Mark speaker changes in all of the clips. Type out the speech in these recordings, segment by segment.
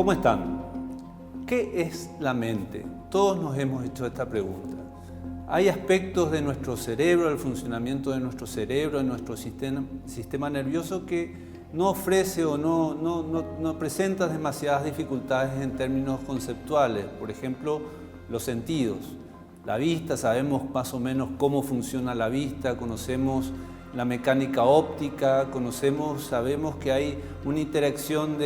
Speaker 1: ¿Cómo están? ¿Qué es la mente? Todos nos hemos hecho esta pregunta. Hay aspectos de nuestro cerebro, del funcionamiento de nuestro cerebro, de nuestro sistema nervioso que no ofrece o no presenta demasiadas dificultades en términos conceptuales. Por ejemplo, los sentidos. La vista, sabemos más o menos cómo funciona la vista, conocemos la mecánica óptica, sabemos que hay una interacción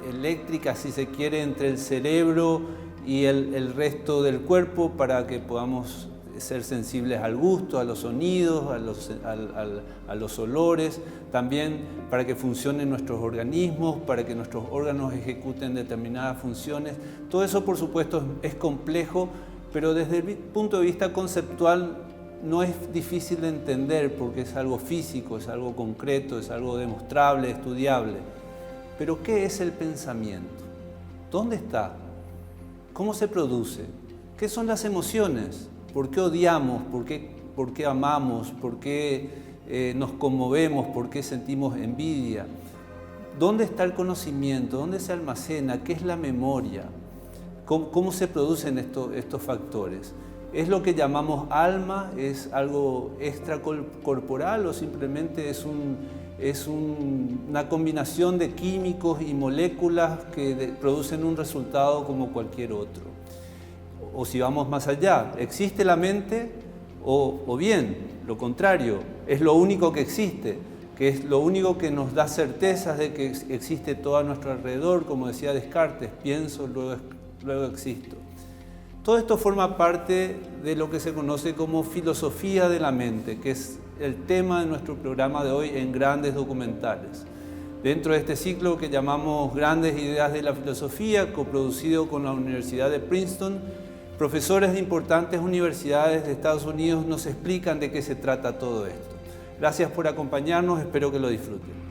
Speaker 1: eléctrica, si se quiere, entre el cerebro y el resto del cuerpo para que podamos ser sensibles al gusto, a los sonidos, a los olores, también para que funcionen nuestros organismos, para que nuestros órganos ejecuten determinadas funciones. Todo eso, por supuesto, es complejo, pero desde el punto de vista conceptual no es difícil de entender porque es algo físico, es algo concreto, es algo demostrable, estudiable. Pero ¿qué es el pensamiento? ¿Dónde está? ¿Cómo se produce? ¿Qué son las emociones? ¿Por qué odiamos? ¿Por qué amamos? ¿Por qué nos conmovemos? ¿Por qué sentimos envidia? ¿Dónde está el conocimiento? ¿Dónde se almacena? ¿Qué es la memoria? ¿Cómo se producen estos factores? ¿Es lo que llamamos alma? ¿Es algo extracorporal o simplemente es una combinación de químicos y moléculas que producen un resultado como cualquier otro? O si vamos más allá, ¿existe la mente? O bien, lo contrario, es lo único que existe, que es lo único que nos da certezas de que existe todo a nuestro alrededor, como decía Descartes, pienso, luego existo. Todo esto forma parte de lo que se conoce como filosofía de la mente, que es el tema de nuestro programa de hoy en Grandes Documentales. Dentro de este ciclo que llamamos Grandes Ideas de la Filosofía, coproducido con la Universidad de Princeton, profesores de importantes universidades de Estados Unidos nos explican de qué se trata todo esto. Gracias por acompañarnos, espero que lo disfruten.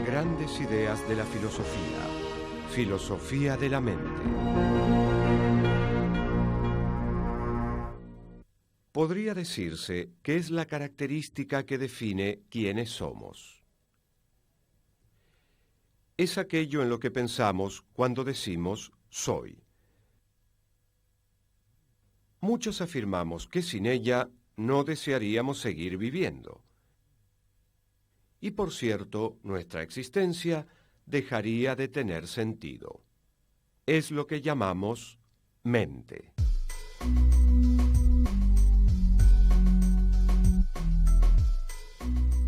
Speaker 2: Grandes ideas de la filosofía. Filosofía de la mente. Podría decirse que es la característica que define quiénes somos. Es aquello en lo que pensamos cuando decimos soy. Muchos afirmamos que sin ella no desearíamos seguir viviendo. Y por cierto, nuestra existencia dejaría de tener sentido. Es lo que llamamos mente.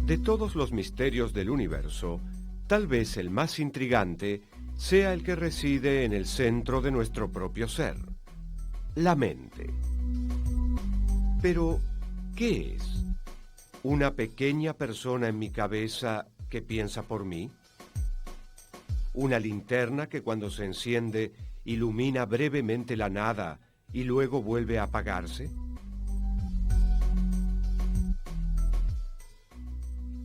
Speaker 2: De todos los misterios del universo, tal vez el más intrigante sea el que reside en el centro de nuestro propio ser, la mente. Pero, ¿qué es? ¿Una pequeña persona en mi cabeza que piensa por mí? ¿Una linterna que cuando se enciende ilumina brevemente la nada y luego vuelve a apagarse?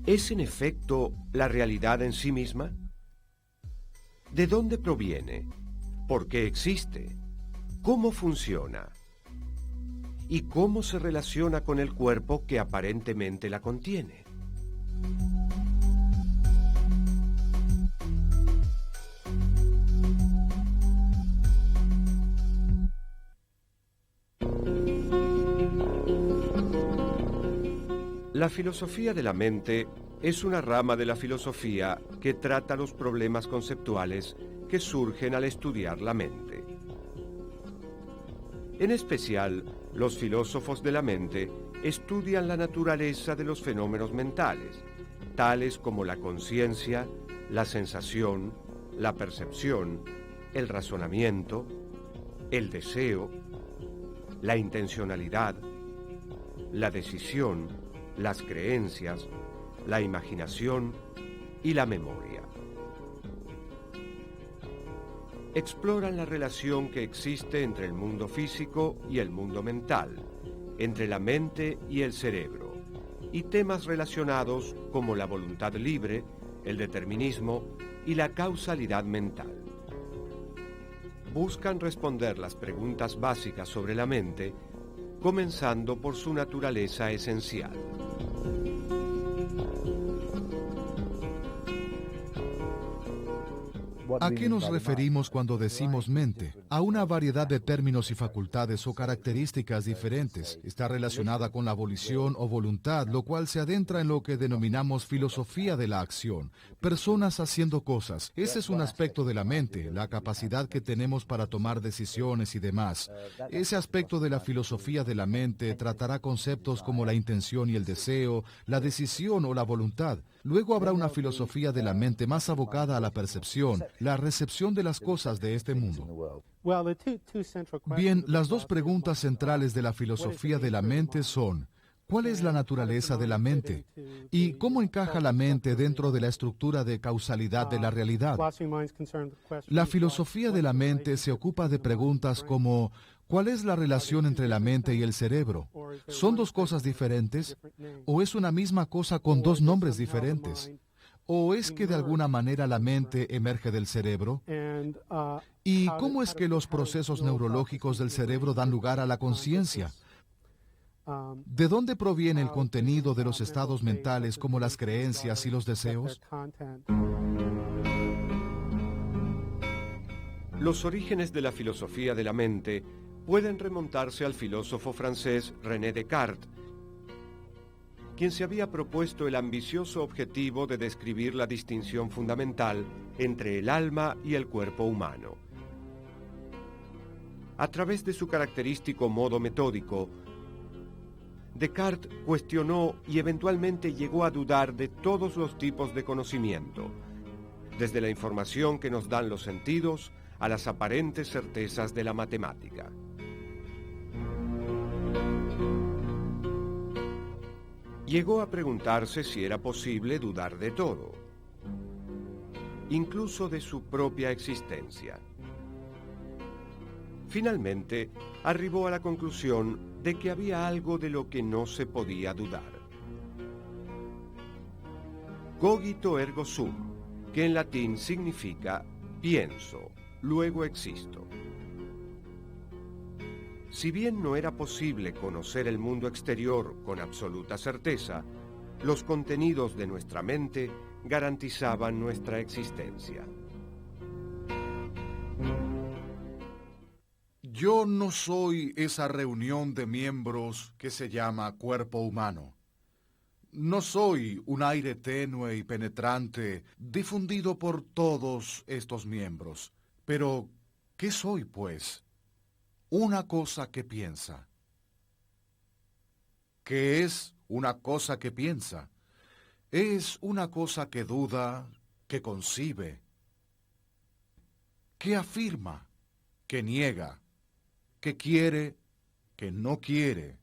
Speaker 2: ¿Es en efecto la realidad en sí misma? ¿De dónde proviene? ¿Por qué existe? ¿Cómo funciona? ¿Y cómo se relaciona con el cuerpo que aparentemente la contiene? La filosofía de la mente es una rama de la filosofía que trata los problemas conceptuales que surgen al estudiar la mente. En especial, los filósofos de la mente estudian la naturaleza de los fenómenos mentales, tales como la conciencia, la sensación, la percepción, el razonamiento, el deseo, la intencionalidad, la decisión, las creencias, la imaginación y la memoria. exploran la relación que existe entre el mundo físico y el mundo mental, entre la mente y el cerebro, y temas relacionados como la voluntad libre, el determinismo y la causalidad mental. Buscan responder las preguntas básicas sobre la mente, comenzando por su naturaleza esencial.
Speaker 3: ¿A qué nos referimos cuando decimos mente? A una variedad de términos y facultades o características diferentes. Está relacionada con la volición o voluntad, lo cual se adentra en lo que denominamos filosofía de la acción. Personas haciendo cosas. Ese es un aspecto de la mente, la capacidad que tenemos para tomar decisiones y demás. Ese aspecto de la filosofía de la mente tratará conceptos como la intención y el deseo, la decisión o la voluntad. Luego habrá una filosofía de la mente más abocada a la percepción, la recepción de las cosas de este mundo. Bien, las dos preguntas centrales de la filosofía de la mente son: ¿cuál es la naturaleza de la mente? ¿Y cómo encaja la mente dentro de la estructura de causalidad de la realidad? La filosofía de la mente se ocupa de preguntas como: ¿cuál es la relación entre la mente y el cerebro? ¿Son dos cosas diferentes? ¿O es una misma cosa con dos nombres diferentes? ¿O es que de alguna manera la mente emerge del cerebro? ¿Y cómo es que los procesos neurológicos del cerebro dan lugar a la conciencia? ¿De dónde proviene el contenido de los estados mentales como las creencias y los deseos?
Speaker 2: Los orígenes de la filosofía de la mente pueden remontarse al filósofo francés René Descartes, quien se había propuesto el ambicioso objetivo de describir la distinción fundamental entre el alma y el cuerpo humano. A través de su característico modo metódico, Descartes cuestionó y eventualmente llegó a dudar de todos los tipos de conocimiento, desde la información que nos dan los sentidos a las aparentes certezas de la matemática. Llegó a preguntarse si era posible dudar de todo, incluso de su propia existencia. Finalmente, arribó a la conclusión de que había algo de lo que no se podía dudar. Cogito ergo sum, que en latín significa pienso, luego existo. Si bien no era posible conocer el mundo exterior con absoluta certeza, los contenidos de nuestra mente garantizaban nuestra existencia.
Speaker 3: Yo no soy esa reunión de miembros que se llama cuerpo humano. No soy un aire tenue y penetrante difundido por todos estos miembros. Pero, ¿qué soy, pues? Una cosa que piensa. ¿Qué es una cosa que piensa? Es una cosa que duda, que concibe, que afirma, que niega, que quiere, que no quiere,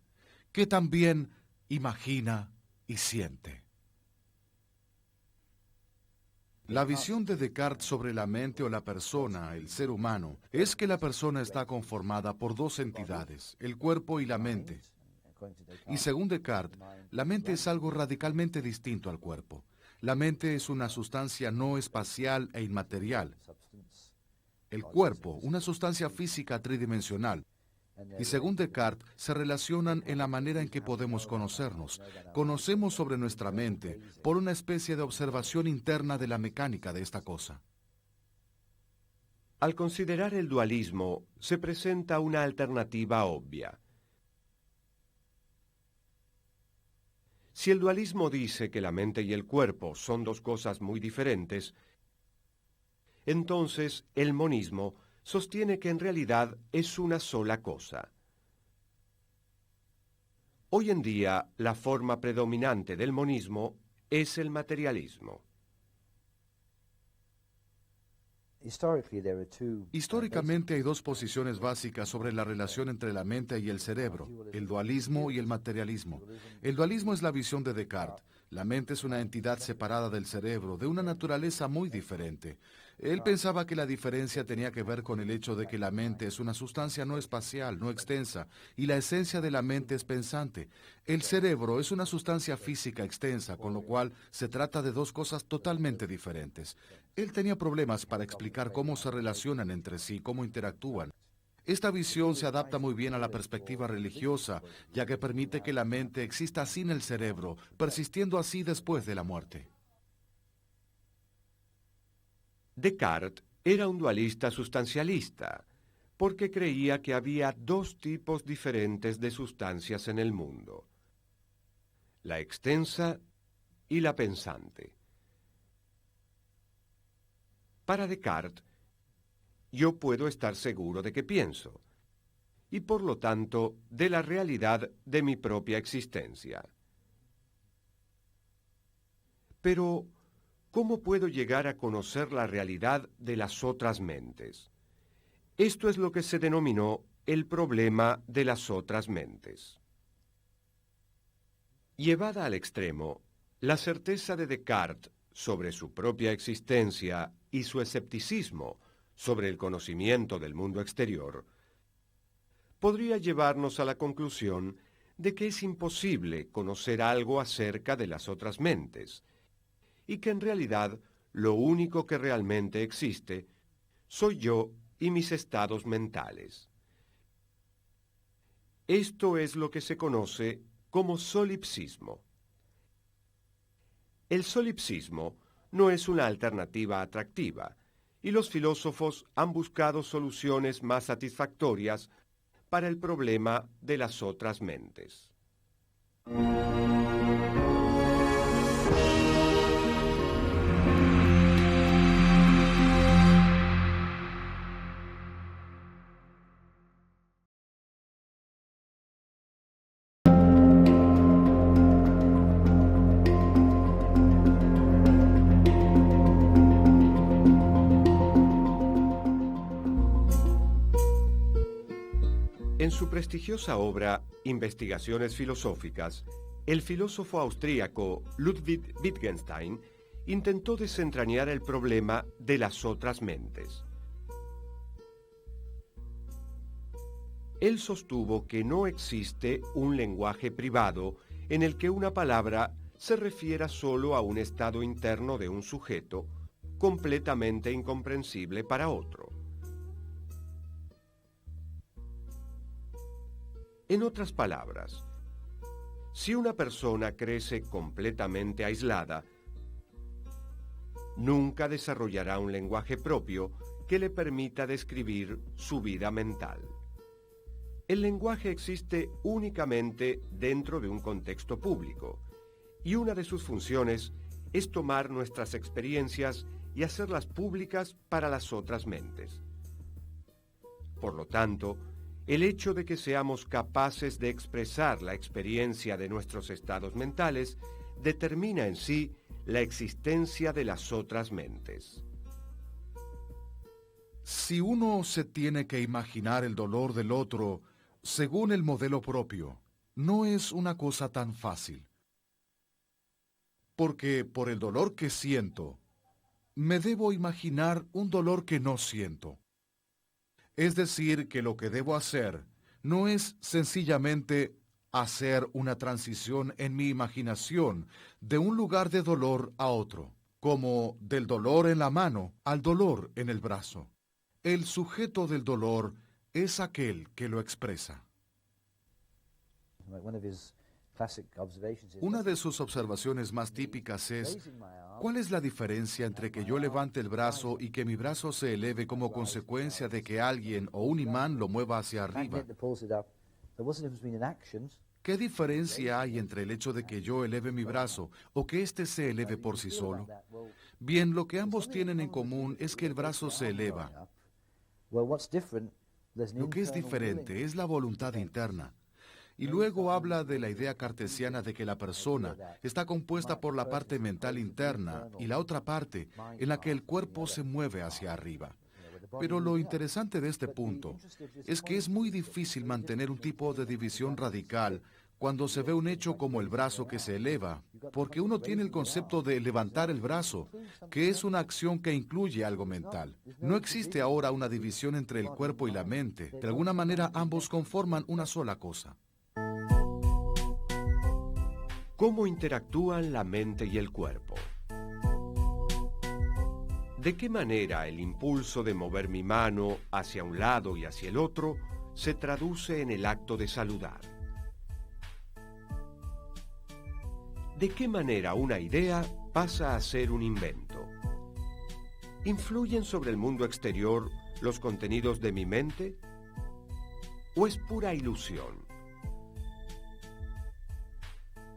Speaker 3: que también imagina y siente. La visión de Descartes sobre la mente o la persona, el ser humano, es que la persona está conformada por dos entidades, el cuerpo y la mente. Y según Descartes, la mente es algo radicalmente distinto al cuerpo. La mente es una sustancia no espacial e inmaterial. El cuerpo, una sustancia física tridimensional. Y según Descartes, se relacionan en la manera en que podemos conocernos. Conocemos sobre nuestra mente por una especie de observación interna de la mecánica de esta cosa.
Speaker 2: Al considerar el dualismo, se presenta una alternativa obvia. Si el dualismo dice que la mente y el cuerpo son dos cosas muy diferentes, entonces el monismo sostiene que en realidad es una sola cosa. Hoy en día, la forma predominante del monismo es el materialismo.
Speaker 3: Históricamente hay dos posiciones básicas sobre la relación entre la mente y el cerebro, el dualismo y el materialismo. El dualismo es la visión de Descartes. La mente es una entidad separada del cerebro, de una naturaleza muy diferente. Él pensaba que la diferencia tenía que ver con el hecho de que la mente es una sustancia no espacial, no extensa, y la esencia de la mente es pensante. El cerebro es una sustancia física extensa, con lo cual se trata de dos cosas totalmente diferentes. Él tenía problemas para explicar cómo se relacionan entre sí, cómo interactúan. Esta visión se adapta muy bien a la perspectiva religiosa, ya que permite que la mente exista sin el cerebro, persistiendo así después de la muerte.
Speaker 2: Descartes era un dualista sustancialista, porque creía que había dos tipos diferentes de sustancias en el mundo: la extensa y la pensante. Para Descartes, yo puedo estar seguro de que pienso, y por lo tanto de la realidad de mi propia existencia. Pero, ¿cómo puedo llegar a conocer la realidad de las otras mentes? Esto es lo que se denominó el problema de las otras mentes. Llevada al extremo, la certeza de Descartes sobre su propia existencia y su escepticismo sobre el conocimiento del mundo exterior podría llevarnos a la conclusión de que es imposible conocer algo acerca de las otras mentes, y que en realidad lo único que realmente existe soy yo y mis estados mentales. Esto es lo que se conoce como solipsismo. El solipsismo no es una alternativa atractiva, y los filósofos han buscado soluciones más satisfactorias para el problema de las otras mentes. En su prestigiosa obra Investigaciones filosóficas, el filósofo austríaco Ludwig Wittgenstein intentó desentrañar el problema de las otras mentes. Él sostuvo que no existe un lenguaje privado en el que una palabra se refiera solo a un estado interno de un sujeto, completamente incomprensible para otro. En otras palabras, si una persona crece completamente aislada, nunca desarrollará un lenguaje propio que le permita describir su vida mental. El lenguaje existe únicamente dentro de un contexto público, y una de sus funciones es tomar nuestras experiencias y hacerlas públicas para las otras mentes. Por lo tanto, el hecho de que seamos capaces de expresar la experiencia de nuestros estados mentales determina en sí la existencia de las otras mentes.
Speaker 3: Si uno se tiene que imaginar el dolor del otro según el modelo propio, no es una cosa tan fácil. Porque por el dolor que siento, me debo imaginar un dolor que no siento. Es decir, que lo que debo hacer no es sencillamente hacer una transición en mi imaginación de un lugar de dolor a otro, como del dolor en la mano al dolor en el brazo. El sujeto del dolor es aquel que lo expresa. Una de sus observaciones más típicas es: ¿cuál es la diferencia entre que yo levante el brazo y que mi brazo se eleve como consecuencia de que alguien o un imán lo mueva hacia arriba? ¿Qué diferencia hay entre el hecho de que yo eleve mi brazo o que éste se eleve por sí solo? Bien, lo que ambos tienen en común es que el brazo se eleva. Lo que es diferente es la voluntad interna. Y luego habla de la idea cartesiana de que la persona está compuesta por la parte mental interna y la otra parte en la que el cuerpo se mueve hacia arriba. Pero lo interesante de este punto es que es muy difícil mantener un tipo de división radical cuando se ve un hecho como el brazo que se eleva, porque uno tiene el concepto de levantar el brazo, que es una acción que incluye algo mental. No existe ahora una división entre el cuerpo y la mente. De alguna manera ambos conforman una sola cosa.
Speaker 2: ¿Cómo interactúan la mente y el cuerpo? ¿De qué manera el impulso de mover mi mano hacia un lado y hacia el otro se traduce en el acto de saludar? ¿De qué manera una idea pasa a ser un invento? ¿Influyen sobre el mundo exterior los contenidos de mi mente? ¿O es pura ilusión?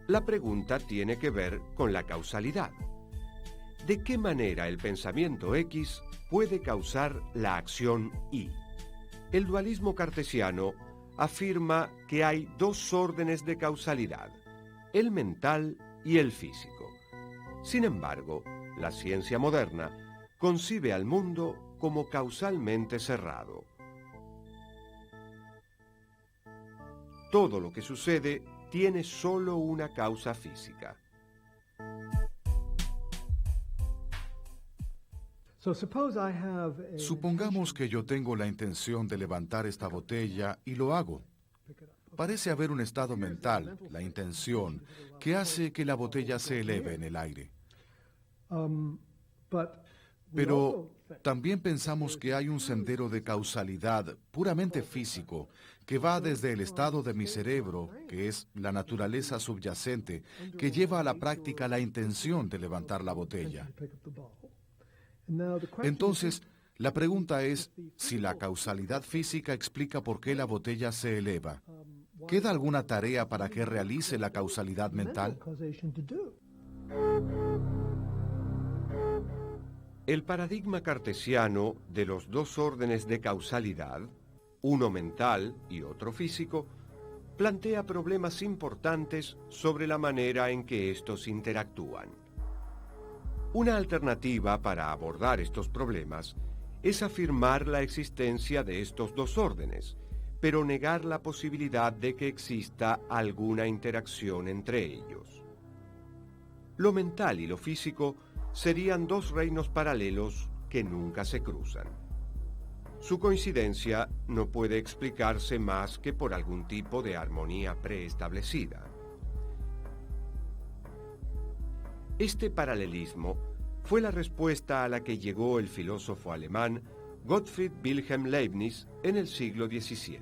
Speaker 2: La pregunta tiene que ver con la causalidad. ¿De qué manera el pensamiento X puede causar la acción Y? El dualismo cartesiano afirma que hay dos órdenes de causalidad, el mental y el físico. Sin embargo, la ciencia moderna concibe al mundo como causalmente cerrado. Todo lo que sucede tiene solo una causa física.
Speaker 3: Supongamos que yo tengo la intención de levantar esta botella y lo hago. Parece haber un estado mental, la intención, que hace que la botella se eleve en el aire. Pero también pensamos que hay un sendero de causalidad puramente físico que va desde el estado de mi cerebro, que es la naturaleza subyacente, que lleva a la práctica la intención de levantar la botella. Entonces, la pregunta es si la causalidad física explica por qué la botella se eleva. ¿Queda alguna tarea para que realice la causalidad mental?
Speaker 2: El paradigma cartesiano de los dos órdenes de causalidad, uno mental y otro físico, plantea problemas importantes sobre la manera en que estos interactúan. Una alternativa para abordar estos problemas es afirmar la existencia de estos dos órdenes, pero negar la posibilidad de que exista alguna interacción entre ellos. Lo mental y lo físico serían dos reinos paralelos que nunca se cruzan. Su coincidencia no puede explicarse más que por algún tipo de armonía preestablecida. Este paralelismo fue la respuesta a la que llegó el filósofo alemán Gottfried Wilhelm Leibniz en el siglo XVII.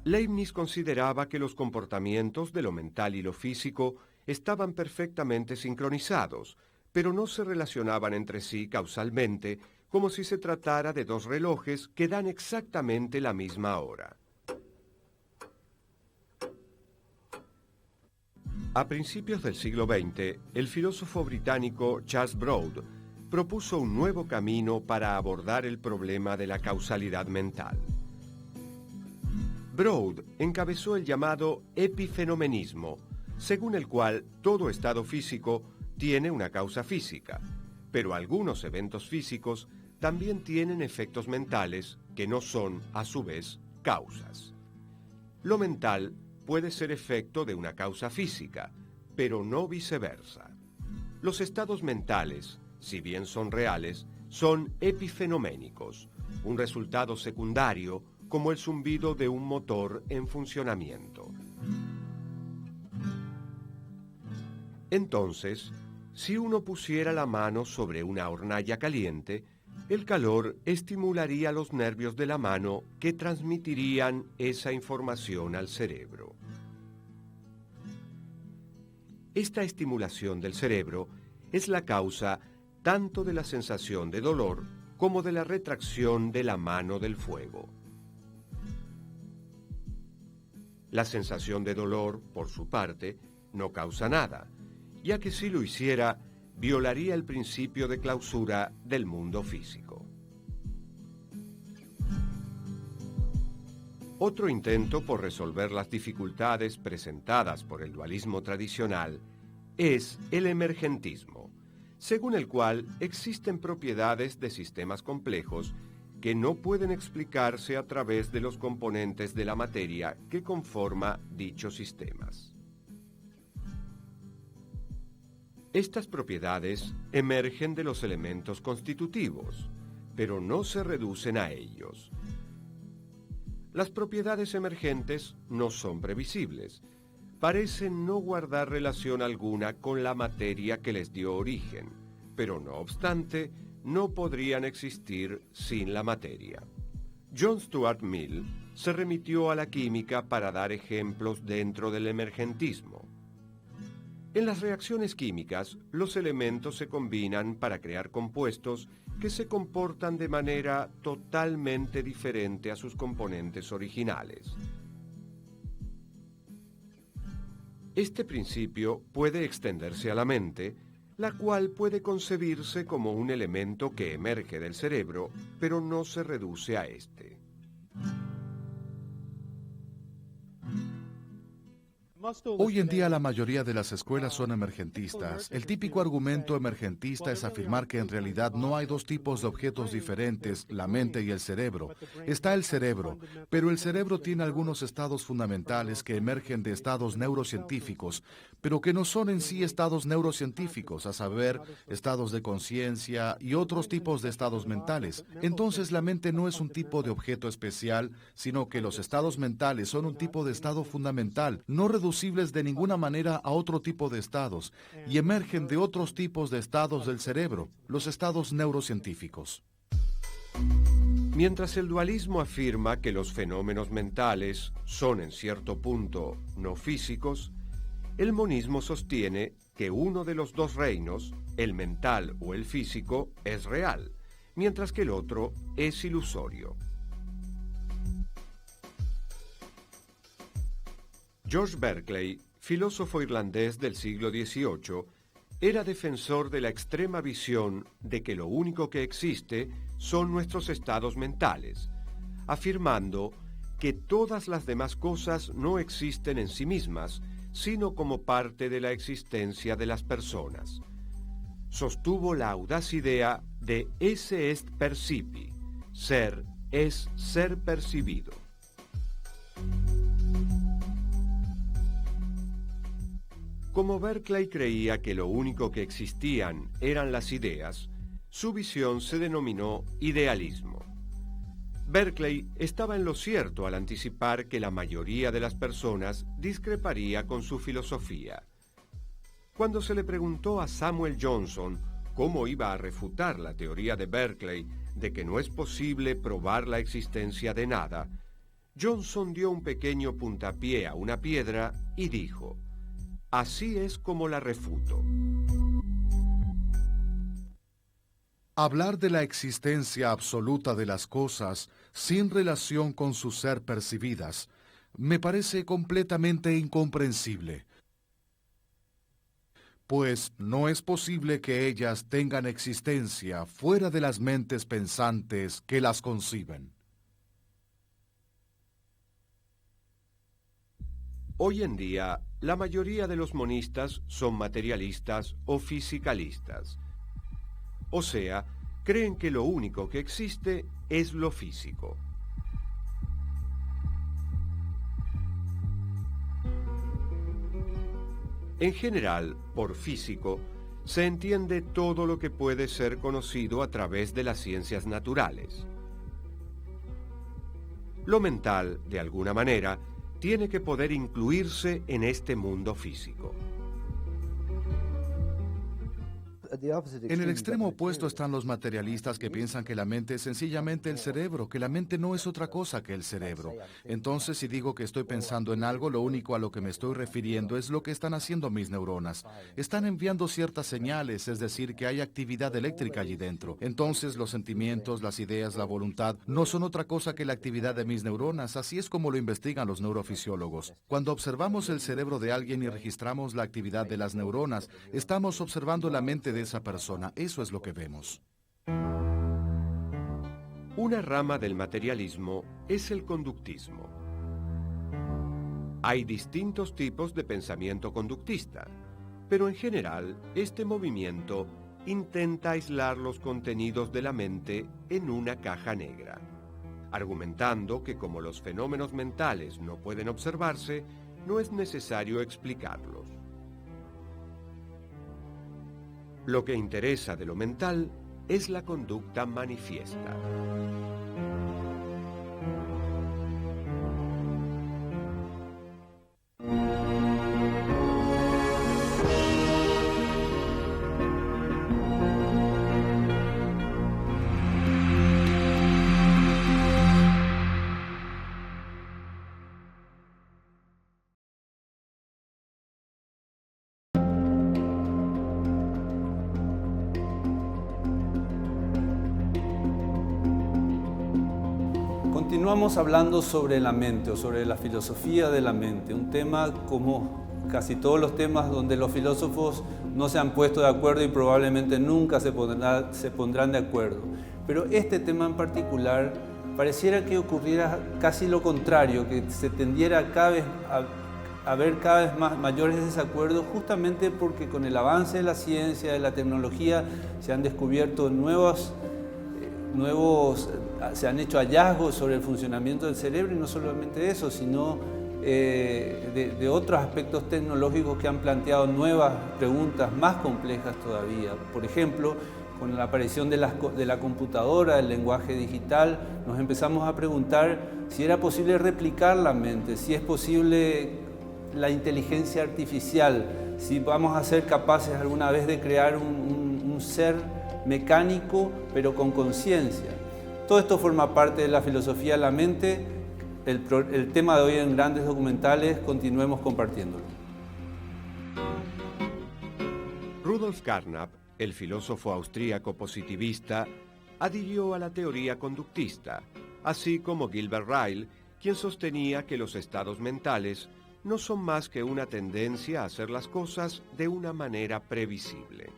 Speaker 2: Leibniz consideraba que los comportamientos de lo mental y lo físico estaban perfectamente sincronizados, pero no se relacionaban entre sí causalmente, como si se tratara de dos relojes que dan exactamente la misma hora. A principios del siglo XX, el filósofo británico Charles Broad propuso un nuevo camino para abordar el problema de la causalidad mental. Broad encabezó el llamado epifenomenismo, según el cual todo estado físico tiene una causa física, pero algunos eventos físicos también tienen efectos mentales que no son, a su vez, causas. Lo mental puede ser efecto de una causa física, pero no viceversa. Los estados mentales, si bien son reales, son epifenoménicos, un resultado secundario como el zumbido de un motor en funcionamiento. Entonces, si uno pusiera la mano sobre una hornalla caliente, el calor estimularía los nervios de la mano que transmitirían esa información al cerebro. Esta estimulación del cerebro es la causa tanto de la sensación de dolor como de la retracción de la mano del fuego. La sensación de dolor, por su parte, no causa nada, ya que si lo hiciera, violaría el principio de clausura del mundo físico. Otro intento por resolver las dificultades presentadas por el dualismo tradicional es el emergentismo, según el cual existen propiedades de sistemas complejos que no pueden explicarse a través de los componentes de la materia que conforma dichos sistemas. Estas propiedades emergen de los elementos constitutivos, pero no se reducen a ellos. Las propiedades emergentes no son previsibles, parecen no guardar relación alguna con la materia que les dio origen, pero no obstante, no podrían existir sin la materia. John Stuart Mill se remitió a la química para dar ejemplos dentro del emergentismo. En las reacciones químicas, los elementos se combinan para crear compuestos que se comportan de manera totalmente diferente a sus componentes originales. Este principio puede extenderse a la mente, la cual puede concebirse como un elemento que emerge del cerebro, pero no se reduce a este.
Speaker 3: Hoy en día la mayoría de las escuelas son emergentistas. El típico argumento emergentista es afirmar que en realidad no hay dos tipos de objetos diferentes, la mente y el cerebro. Está el cerebro, pero el cerebro tiene algunos estados fundamentales que emergen de estados neurocientíficos, pero que no son en sí estados neurocientíficos, a saber, estados de conciencia y otros tipos de estados mentales. Entonces la mente no es un tipo de objeto especial, sino que los estados mentales son un tipo de estado fundamental, no reducibles de ninguna manera a otro tipo de estados, y emergen de otros tipos de estados del cerebro, los estados neurocientíficos.
Speaker 2: Mientras el dualismo afirma que los fenómenos mentales son en cierto punto no físicos, el monismo sostiene que uno de los dos reinos, el mental o el físico, es real, mientras que el otro es ilusorio. George Berkeley, filósofo irlandés del siglo XVIII, era defensor de la extrema visión de que lo único que existe son nuestros estados mentales, afirmando que todas las demás cosas no existen en sí mismas, sino como parte de la existencia de las personas. Sostuvo la audaz idea de esse est percipi, ser es ser percibido. Como Berkeley creía que lo único que existían eran las ideas, su visión se denominó idealismo. Berkeley estaba en lo cierto al anticipar que la mayoría de las personas discreparía con su filosofía. Cuando se le preguntó a Samuel Johnson cómo iba a refutar la teoría de Berkeley de que no es posible probar la existencia de nada, Johnson dio un pequeño puntapié a una piedra y dijo: así es como la refuto.
Speaker 3: Hablar de la existencia absoluta de las cosas sin relación con su ser percibidas me parece completamente incomprensible, pues no es posible que ellas tengan existencia fuera de las mentes pensantes que las conciben.
Speaker 2: Hoy en día, la mayoría de los monistas son materialistas o fisicalistas. O sea, creen que lo único que existe es lo físico. En general, por físico, se entiende todo lo que puede ser conocido a través de las ciencias naturales. Lo mental, de alguna manera, tiene que poder incluirse en este mundo físico.
Speaker 3: En el extremo opuesto están los materialistas que piensan que la mente es sencillamente el cerebro, que la mente no es otra cosa que el cerebro. Entonces, si digo que estoy pensando en algo, lo único a lo que me estoy refiriendo es lo que están haciendo mis neuronas. Están enviando ciertas señales, es decir, que hay actividad eléctrica allí dentro. Entonces, los sentimientos, las ideas, la voluntad, no son otra cosa que la actividad de mis neuronas. Así es como lo investigan los neurofisiólogos. Cuando observamos el cerebro de alguien y registramos la actividad de las neuronas, estamos observando la mente de esa persona. Eso es lo que vemos.
Speaker 2: Una rama del materialismo es el conductismo. Hay distintos tipos de pensamiento conductista, pero en general este movimiento intenta aislar los contenidos de la mente en una caja negra, argumentando que como los fenómenos mentales no pueden observarse, no es necesario explicarlos. Lo que interesa de lo mental es la conducta manifiesta.
Speaker 1: Continuamos hablando sobre la mente o sobre la filosofía de la mente, un tema como casi todos los temas donde los filósofos no se han puesto de acuerdo y probablemente nunca se pondrán de acuerdo. Pero este tema en particular pareciera que ocurriera casi lo contrario, que se tendiera a haber cada vez mayores desacuerdos, justamente porque con el avance de la ciencia, de la tecnología, se han descubierto se han hecho hallazgos sobre el funcionamiento del cerebro, y no solamente eso, sino de otros aspectos tecnológicos que han planteado nuevas preguntas más complejas todavía. Por ejemplo, con la aparición de la computadora, del lenguaje digital, nos empezamos a preguntar si era posible replicar la mente, si es posible la inteligencia artificial, si vamos a ser capaces alguna vez de crear un ser mecánico pero con conciencia. Todo esto forma parte de la filosofía de la mente. El tema de hoy en Grandes Documentales, continuemos compartiéndolo.
Speaker 2: Rudolf Carnap, el filósofo austríaco positivista, adhirió a la teoría conductista, así como Gilbert Ryle, quien sostenía que los estados mentales no son más que una tendencia a hacer las cosas de una manera previsible.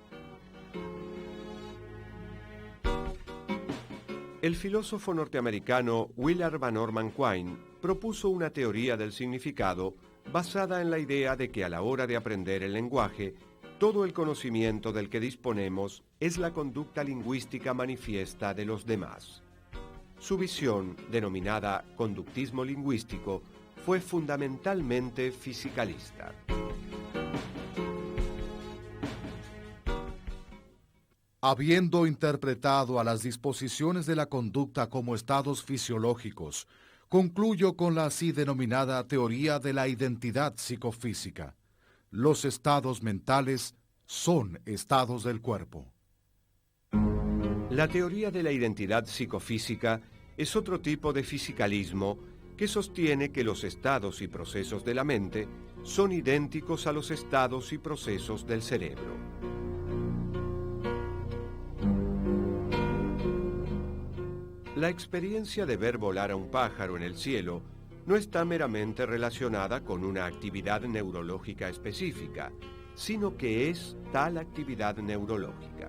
Speaker 2: El filósofo norteamericano Willard Van Orman Quine propuso una teoría del significado basada en la idea de que a la hora de aprender el lenguaje, todo el conocimiento del que disponemos es la conducta lingüística manifiesta de los demás. Su visión, denominada conductismo lingüístico, fue fundamentalmente fisicalista.
Speaker 3: Habiendo interpretado a las disposiciones de la conducta como estados fisiológicos, concluyo con la así denominada teoría de la identidad psicofísica. Los estados mentales son estados del cuerpo.
Speaker 2: La teoría de la identidad psicofísica es otro tipo de fisicalismo que sostiene que los estados y procesos de la mente son idénticos a los estados y procesos del cerebro. La experiencia de ver volar a un pájaro en el cielo no está meramente relacionada con una actividad neurológica específica, sino que es tal actividad neurológica.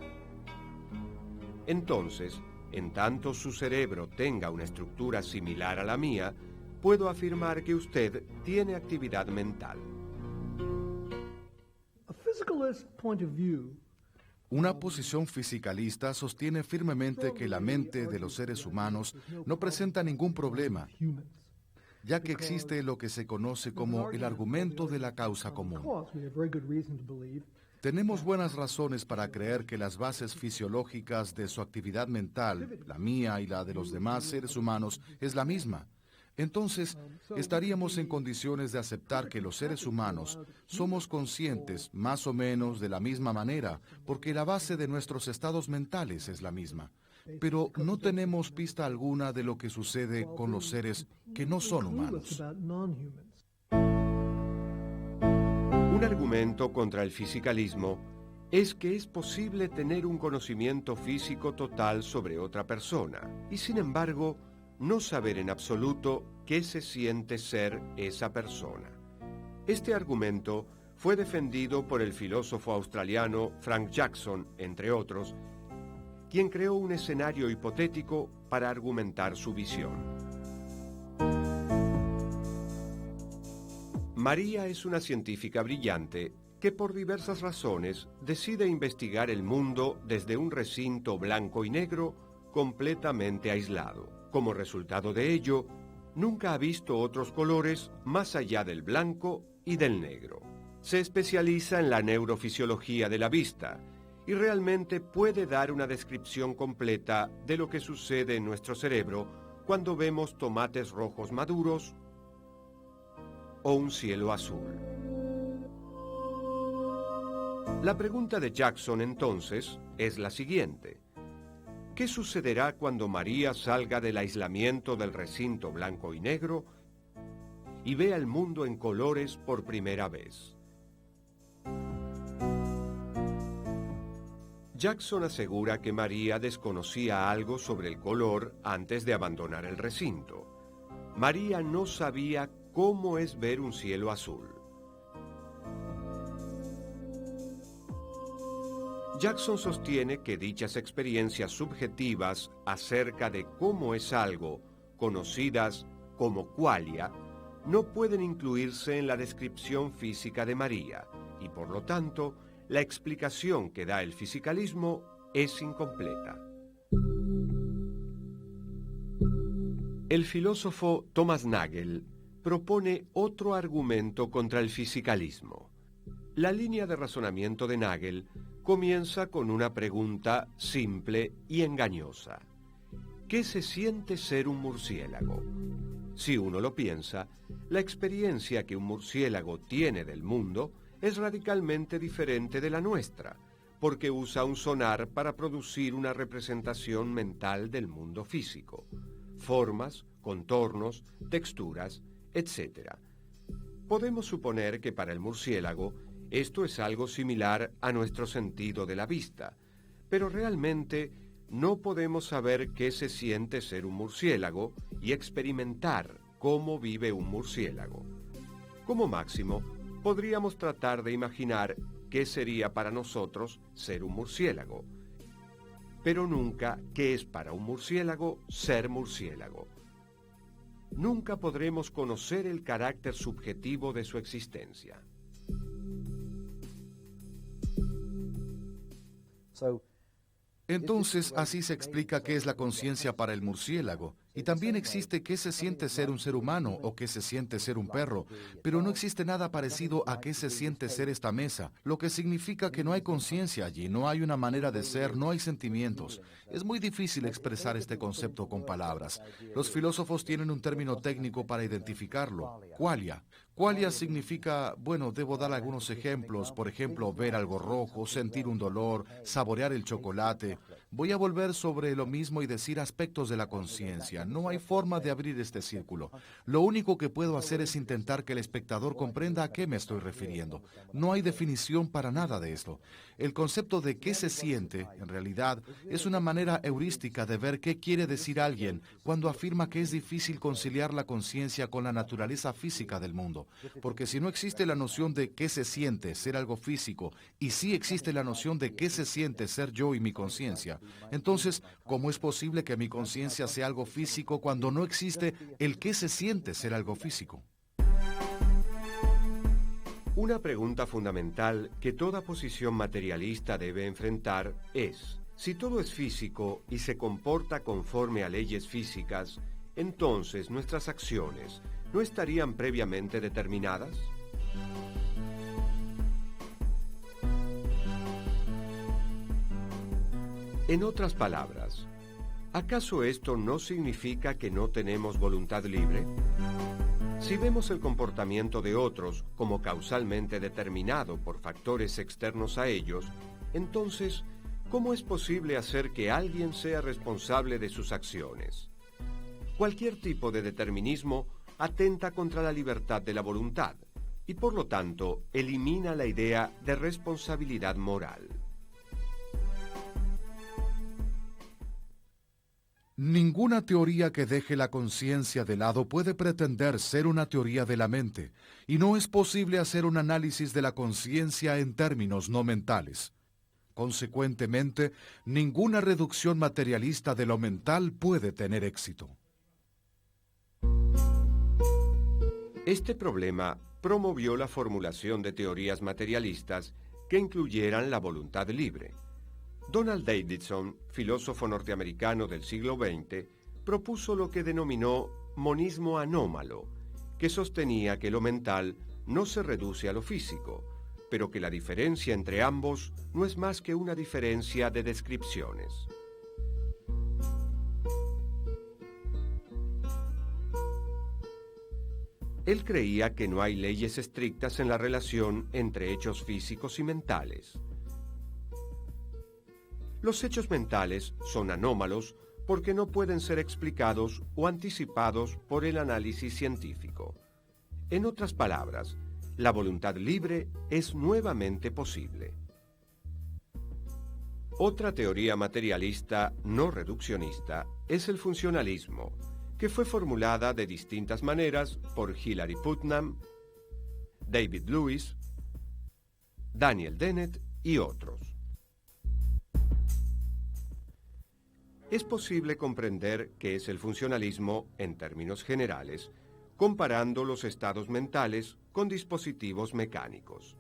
Speaker 2: Entonces, en tanto su cerebro tenga una estructura similar a la mía, puedo afirmar que usted tiene actividad mental.
Speaker 3: Una posición fisicalista sostiene firmemente que la mente de los seres humanos no presenta ningún problema, ya que existe lo que se conoce como el argumento de la causa común. Tenemos buenas razones para creer que las bases fisiológicas de su actividad mental, la mía y la de los demás seres humanos, es la misma. Entonces, estaríamos en condiciones de aceptar que los seres humanos somos conscientes más o menos de la misma manera, porque la base de nuestros estados mentales es la misma. Pero no tenemos pista alguna de lo que sucede con los seres que no son humanos.
Speaker 2: Un argumento contra el fisicalismo es que es posible tener un conocimiento físico total sobre otra persona y, sin embargo, no saber en absoluto qué se siente ser esa persona. Este argumento fue defendido por el filósofo australiano Frank Jackson, entre otros, quien creó un escenario hipotético para argumentar su visión. María es una científica brillante que por diversas razones decide investigar el mundo desde un recinto blanco y negro completamente aislado. Como resultado de ello, nunca ha visto otros colores más allá del blanco y del negro. Se especializa en la neurofisiología de la vista y realmente puede dar una descripción completa de lo que sucede en nuestro cerebro cuando vemos tomates rojos maduros o un cielo azul. La pregunta de Jackson entonces es la siguiente: ¿qué sucederá cuando María salga del aislamiento del recinto blanco y negro y vea el mundo en colores por primera vez? Jackson asegura que María desconocía algo sobre el color antes de abandonar el recinto. María no sabía cómo es ver un cielo azul. Jackson sostiene que dichas experiencias subjetivas acerca de cómo es algo, conocidas como qualia, no pueden incluirse en la descripción física de María, y por lo tanto, la explicación que da el fisicalismo es incompleta. El filósofo Thomas Nagel propone otro argumento contra el fisicalismo. La línea de razonamiento de Nagel comienza con una pregunta simple y engañosa. ¿Qué se siente ser un murciélago? Si uno lo piensa, la experiencia que un murciélago tiene del mundo es radicalmente diferente de la nuestra, porque usa un sonar para producir una representación mental del mundo físico, formas, contornos, texturas, etc. Podemos suponer que para el murciélago esto es algo similar a nuestro sentido de la vista, pero realmente no podemos saber qué se siente ser un murciélago y experimentar cómo vive un murciélago. Como máximo, podríamos tratar de imaginar qué sería para nosotros ser un murciélago, pero nunca qué es para un murciélago ser murciélago. Nunca podremos conocer el carácter subjetivo de su existencia.
Speaker 3: Entonces, así se explica qué es la conciencia para el murciélago. Y también existe qué se siente ser un ser humano o qué se siente ser un perro, pero no existe nada parecido a qué se siente ser esta mesa, lo que significa que no hay conciencia allí, no hay una manera de ser, no hay sentimientos. Es muy difícil expresar este concepto con palabras. Los filósofos tienen un término técnico para identificarlo: qualia. Qualia significa, bueno, debo dar algunos ejemplos, por ejemplo, ver algo rojo, sentir un dolor, saborear el chocolate. Voy a volver sobre lo mismo y decir aspectos de la conciencia. No hay forma de abrir este círculo. Lo único que puedo hacer es intentar que el espectador comprenda a qué me estoy refiriendo. No hay definición para nada de esto. El concepto de qué se siente, en realidad, es una manera heurística de ver qué quiere decir alguien cuando afirma que es difícil conciliar la conciencia con la naturaleza física del mundo. Porque si no existe la noción de qué se siente ser algo físico, y sí existe la noción de qué se siente ser yo y mi conciencia, entonces, ¿cómo es posible que mi conciencia sea algo físico cuando no existe el qué se siente ser algo físico?
Speaker 2: Una pregunta fundamental que toda posición materialista debe enfrentar es: si todo es físico y se comporta conforme a leyes físicas, entonces nuestras acciones ¿no estarían previamente determinadas? En otras palabras, ¿acaso esto no significa que no tenemos voluntad libre? Si vemos el comportamiento de otros como causalmente determinado por factores externos a ellos, entonces, ¿cómo es posible hacer que alguien sea responsable de sus acciones? Cualquier tipo de determinismo atenta contra la libertad de la voluntad y, por lo tanto, elimina la idea de responsabilidad moral.
Speaker 3: Ninguna teoría que deje la conciencia de lado puede pretender ser una teoría de la mente, y no es posible hacer un análisis de la conciencia en términos no mentales. Consecuentemente, ninguna reducción materialista de lo mental puede tener éxito.
Speaker 2: Este problema promovió la formulación de teorías materialistas que incluyeran la voluntad libre. Donald Davidson, filósofo norteamericano del siglo XX, propuso lo que denominó monismo anómalo, que sostenía que lo mental no se reduce a lo físico, pero que la diferencia entre ambos no es más que una diferencia de descripciones. Él creía que no hay leyes estrictas en la relación entre hechos físicos y mentales. Los hechos mentales son anómalos porque no pueden ser explicados o anticipados por el análisis científico. En otras palabras, la voluntad libre es nuevamente posible. Otra teoría materialista no reduccionista es el funcionalismo, que fue formulada de distintas maneras por Hilary Putnam, David Lewis, Daniel Dennett y otros. Es posible comprender qué es el funcionalismo en términos generales, comparando los estados mentales con dispositivos mecánicos.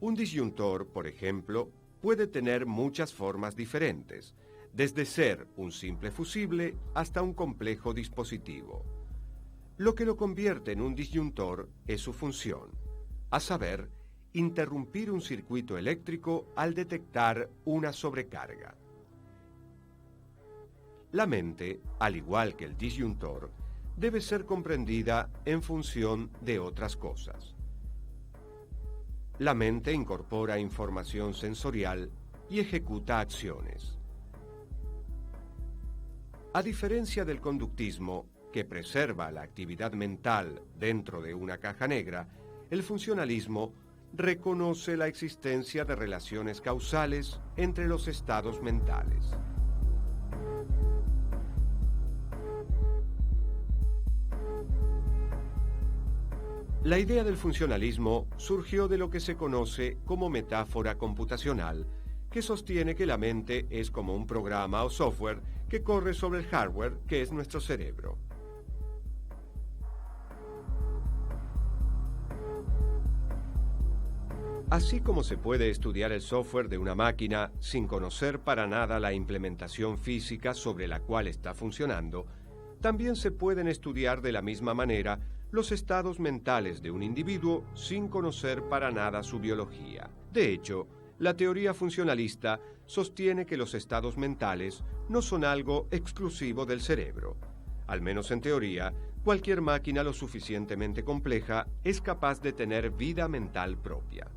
Speaker 2: Un disyuntor, por ejemplo, puede tener muchas formas diferentes, desde ser un simple fusible hasta un complejo dispositivo. Lo que lo convierte en un disyuntor es su función, a saber, interrumpir un circuito eléctrico al detectar una sobrecarga. La mente, al igual que el disyuntor, debe ser comprendida en función de otras cosas. La mente incorpora información sensorial y ejecuta acciones. A diferencia del conductismo, que preserva la actividad mental dentro de una caja negra, el funcionalismo reconoce la existencia de relaciones causales entre los estados mentales. La idea del funcionalismo surgió de lo que se conoce como metáfora computacional, que sostiene que la mente es como un programa o software que corre sobre el hardware que es nuestro cerebro. Así como se puede estudiar el software de una máquina sin conocer para nada la implementación física sobre la cual está funcionando, también se pueden estudiar de la misma manera los estados mentales de un individuo sin conocer para nada su biología. De hecho, la teoría funcionalista sostiene que los estados mentales no son algo exclusivo del cerebro. Al menos en teoría, cualquier máquina lo suficientemente compleja es capaz de tener vida mental propia.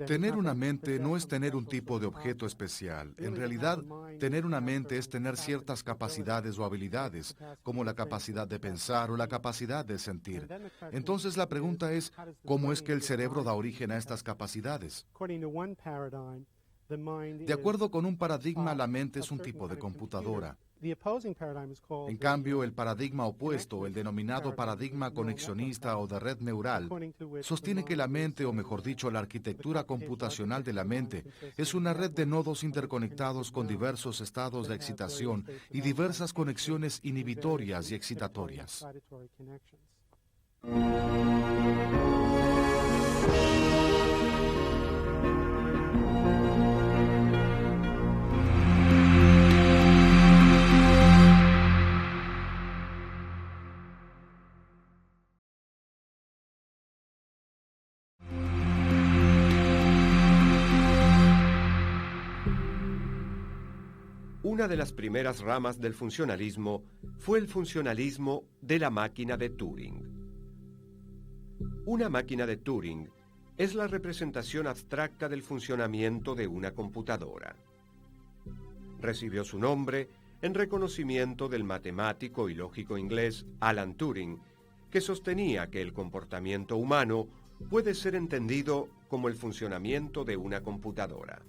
Speaker 3: Tener una mente no es tener un tipo de objeto especial. En realidad, tener una mente es tener ciertas capacidades o habilidades, como la capacidad de pensar o la capacidad de sentir. Entonces la pregunta es, ¿cómo es que el cerebro da origen a estas capacidades? De acuerdo con un paradigma, la mente es un tipo de computadora. En cambio, el paradigma opuesto, el denominado paradigma conexionista o de red neural, sostiene que la mente, o mejor dicho, la arquitectura computacional de la mente, es una red de nodos interconectados con diversos estados de excitación y diversas conexiones inhibitorias y excitatorias.
Speaker 2: Una de las primeras ramas del funcionalismo fue el funcionalismo de la máquina de Turing. Una máquina de Turing es la representación abstracta del funcionamiento de una computadora. Recibió su nombre en reconocimiento del matemático y lógico inglés Alan Turing, que sostenía que el comportamiento humano puede ser entendido como el funcionamiento de una computadora.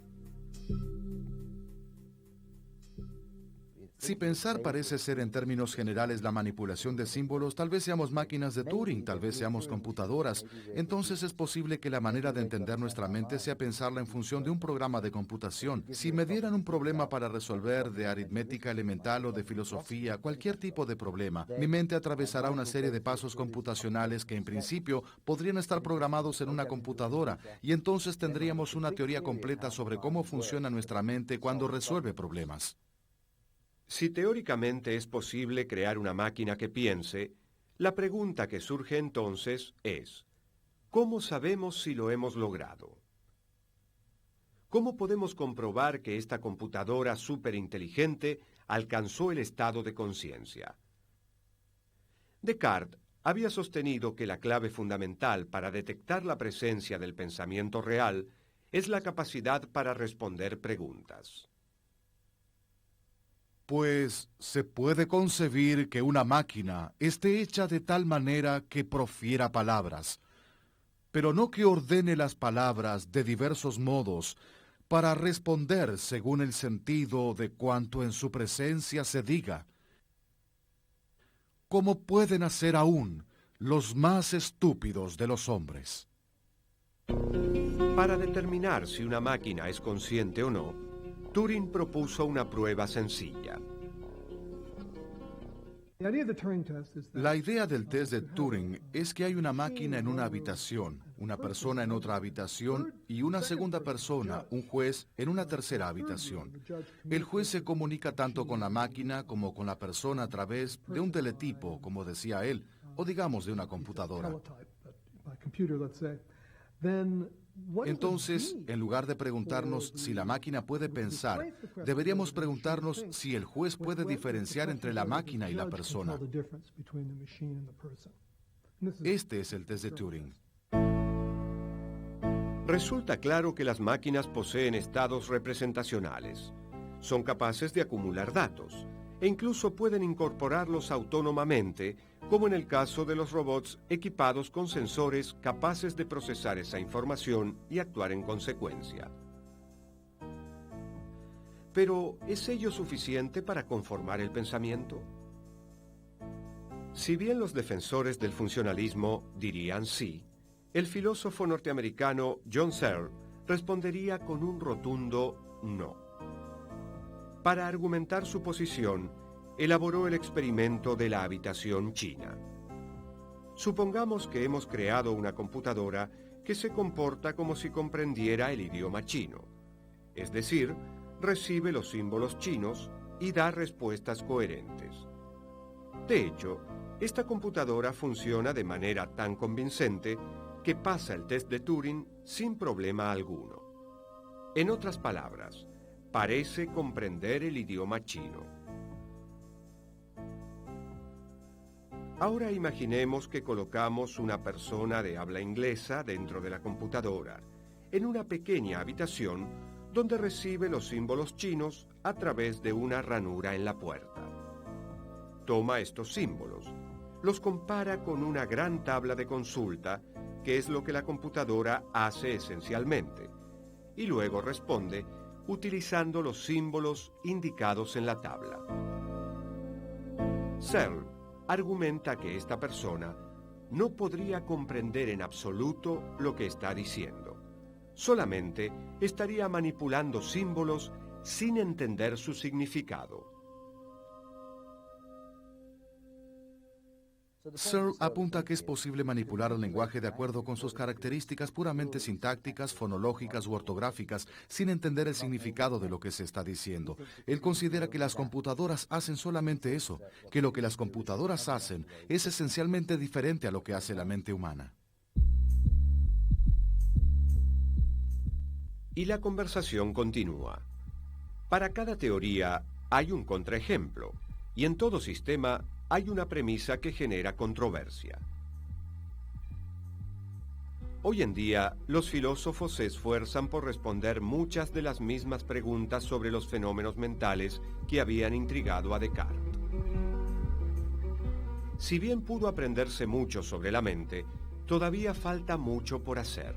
Speaker 3: Si pensar parece ser en términos generales la manipulación de símbolos, tal vez seamos máquinas de Turing, tal vez seamos computadoras. Entonces es posible que la manera de entender nuestra mente sea pensarla en función de un programa de computación. Si me dieran un problema para resolver de aritmética elemental o de filosofía, cualquier tipo de problema, mi mente atravesará una serie de pasos computacionales que en principio podrían estar programados en una computadora, y entonces tendríamos una teoría completa sobre cómo funciona nuestra mente cuando resuelve problemas.
Speaker 2: Si teóricamente es posible crear una máquina que piense, la pregunta que surge entonces es, ¿cómo sabemos si lo hemos logrado? ¿Cómo podemos comprobar que esta computadora superinteligente alcanzó el estado de conciencia? Descartes había sostenido que la clave fundamental para detectar la presencia del pensamiento real es la capacidad para responder preguntas.
Speaker 3: Pues se puede concebir que una máquina esté hecha de tal manera que profiera palabras, pero no que ordene las palabras de diversos modos para responder según el sentido de cuanto en su presencia se diga. Como pueden hacer aún los más estúpidos de los hombres.
Speaker 2: Para determinar si una máquina es consciente o no, Turing propuso una prueba sencilla.
Speaker 3: La idea del test de Turing es que hay una máquina en una habitación, una persona en otra habitación y una segunda persona, un juez, en una tercera habitación. El juez se comunica tanto con la máquina como con la persona a través de un teletipo, como decía él, o digamos de una computadora. Entonces, en lugar de preguntarnos si la máquina puede pensar, deberíamos preguntarnos si el juez puede diferenciar entre la máquina y la persona. Este es el test de Turing.
Speaker 2: Resulta claro que las máquinas poseen estados representacionales. Son capaces de acumular datos e incluso pueden incorporarlos autónomamente, como en el caso de los robots equipados con sensores capaces de procesar esa información y actuar en consecuencia. Pero, ¿es ello suficiente para conformar el pensamiento? Si bien los defensores del funcionalismo dirían sí, el filósofo norteamericano John Searle respondería con un rotundo no. Para argumentar su posición, elaboró el experimento de la habitación china. Supongamos que hemos creado una computadora que se comporta como si comprendiera el idioma chino, es decir, recibe los símbolos chinos y da respuestas coherentes. De hecho, esta computadora funciona de manera tan convincente que pasa el test de Turing sin problema alguno. En otras palabras, parece comprender el idioma chino. Ahora imaginemos que colocamos una persona de habla inglesa dentro de la computadora, en una pequeña habitación donde recibe los símbolos chinos a través de una ranura en la puerta. Toma estos símbolos, los compara con una gran tabla de consulta, que es lo que la computadora hace esencialmente, y luego responde utilizando los símbolos indicados en la tabla. Searle argumenta que esta persona no podría comprender en absoluto lo que está diciendo. Solamente estaría manipulando símbolos sin entender su significado.
Speaker 3: Searle apunta que es posible manipular el lenguaje de acuerdo con sus características puramente sintácticas, fonológicas u ortográficas, sin entender el significado de lo que se está diciendo. Él considera que las computadoras hacen solamente eso, que lo que las computadoras hacen es esencialmente diferente a lo que hace la mente humana.
Speaker 2: Y la conversación continúa. Para cada teoría hay un contraejemplo, y en todo sistema hay una premisa que genera controversia. Hoy en día, los filósofos se esfuerzan por responder muchas de las mismas preguntas sobre los fenómenos mentales que habían intrigado a Descartes. Si bien pudo aprenderse mucho sobre la mente, todavía falta mucho por hacer.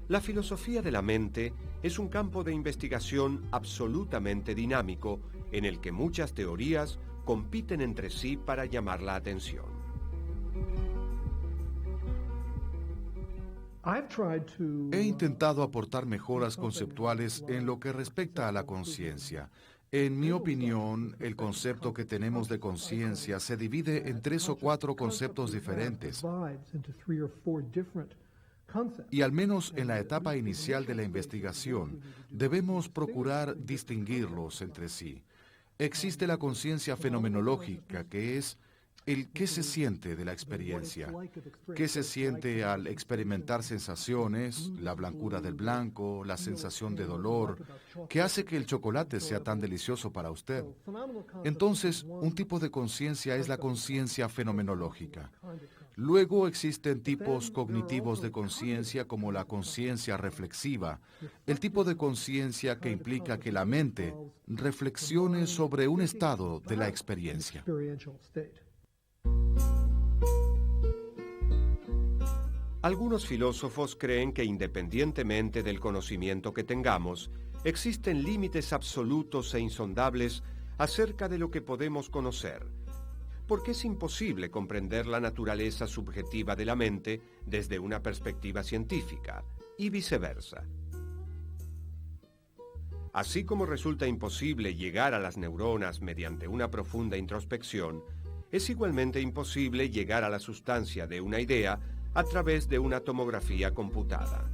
Speaker 2: La filosofía de la mente es un campo de investigación absolutamente dinámico en el que muchas teorías compiten entre sí para llamar la atención.
Speaker 3: He intentado aportar mejoras conceptuales en lo que respecta a la conciencia. En mi opinión, el concepto que tenemos de conciencia se divide en 3 o 4 conceptos diferentes. Y al menos en la etapa inicial de la investigación, debemos procurar distinguirlos entre sí. Existe la conciencia fenomenológica, que es el qué se siente de la experiencia, qué se siente al experimentar sensaciones, la blancura del blanco, la sensación de dolor, qué hace que el chocolate sea tan delicioso para usted. Entonces, un tipo de conciencia es la conciencia fenomenológica. Luego existen tipos cognitivos de conciencia como la conciencia reflexiva, el tipo de conciencia que implica que la mente reflexione sobre un estado de la experiencia.
Speaker 2: Algunos filósofos creen que independientemente del conocimiento que tengamos, existen límites absolutos e insondables acerca de lo que podemos conocer, porque es imposible comprender la naturaleza subjetiva de la mente desde una perspectiva científica, y viceversa. Así como resulta imposible llegar a las neuronas mediante una profunda introspección, es igualmente imposible llegar a la sustancia de una idea a través de una tomografía computada.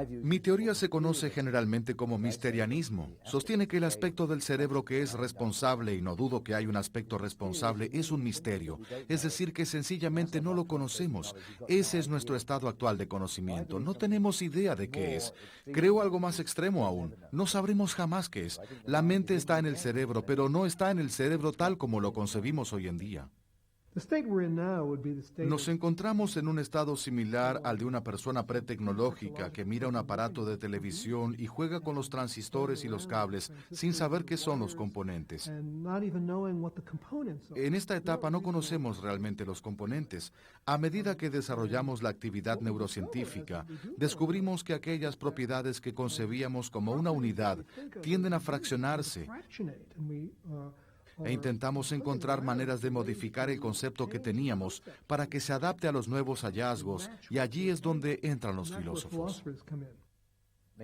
Speaker 3: Mi teoría se conoce generalmente como misterianismo. Sostiene que el aspecto del cerebro que es responsable, y no dudo que hay un aspecto responsable, es un misterio. Es decir, que sencillamente no lo conocemos. Ese es nuestro estado actual de conocimiento. No tenemos idea de qué es. Creo algo más extremo aún. No sabremos jamás qué es. La mente está en el cerebro, pero no está en el cerebro tal como lo concebimos hoy en día. Nos encontramos en un estado similar al de una persona pretecnológica que mira un aparato de televisión y juega con los transistores y los cables sin saber qué son los componentes. En esta etapa no conocemos realmente los componentes. A medida que desarrollamos la actividad neurocientífica, descubrimos que aquellas propiedades que concebíamos como una unidad tienden a fraccionarse. E intentamos encontrar maneras de modificar el concepto que teníamos para que se adapte a los nuevos hallazgos, y allí es donde entran los filósofos.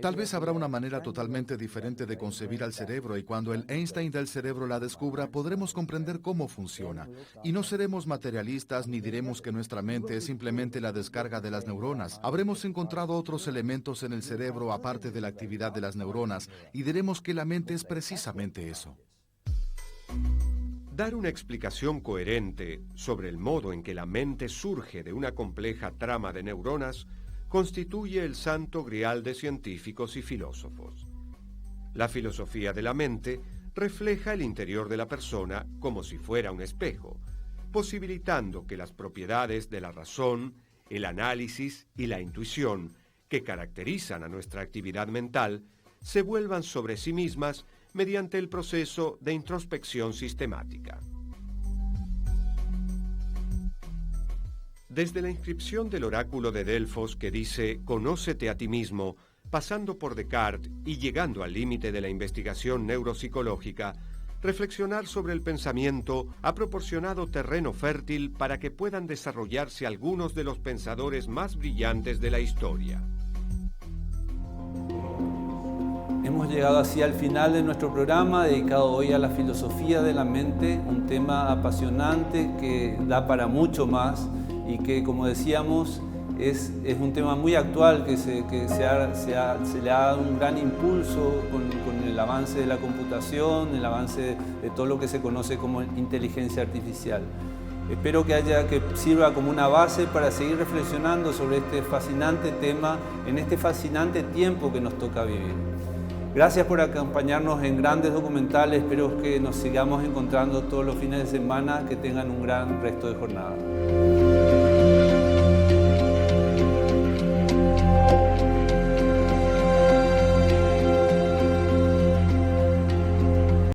Speaker 3: Tal vez habrá una manera totalmente diferente de concebir al cerebro, y cuando el Einstein del cerebro la descubra, podremos comprender cómo funciona. Y no seremos materialistas ni diremos que nuestra mente es simplemente la descarga de las neuronas. Habremos encontrado otros elementos en el cerebro aparte de la actividad de las neuronas, y diremos que la mente es precisamente eso.
Speaker 2: Dar una explicación coherente sobre el modo en que la mente surge de una compleja trama de neuronas constituye el santo grial de científicos y filósofos. La filosofía de la mente refleja el interior de la persona como si fuera un espejo, posibilitando que las propiedades de la razón, el análisis y la intuición que caracterizan a nuestra actividad mental se vuelvan sobre sí mismas mediante el proceso de introspección sistemática. Desde la inscripción del oráculo de Delfos que dice «Conócete a ti mismo», pasando por Descartes y llegando al límite de la investigación neuropsicológica, reflexionar sobre el pensamiento ha proporcionado terreno fértil para que puedan desarrollarse algunos de los pensadores más brillantes de la historia.
Speaker 1: Hemos llegado así al final de nuestro programa dedicado hoy a la filosofía de la mente, un tema apasionante que da para mucho más y que, como decíamos, es un tema muy actual que se le ha dado un gran impulso con el avance de la computación, el avance de todo lo que se conoce como inteligencia artificial. Espero que sirva como una base para seguir reflexionando sobre este fascinante tema en este fascinante tiempo que nos toca vivir. Gracias por acompañarnos en Grandes Documentales. Espero que nos sigamos encontrando todos los fines de semana. Que tengan un gran resto de jornada.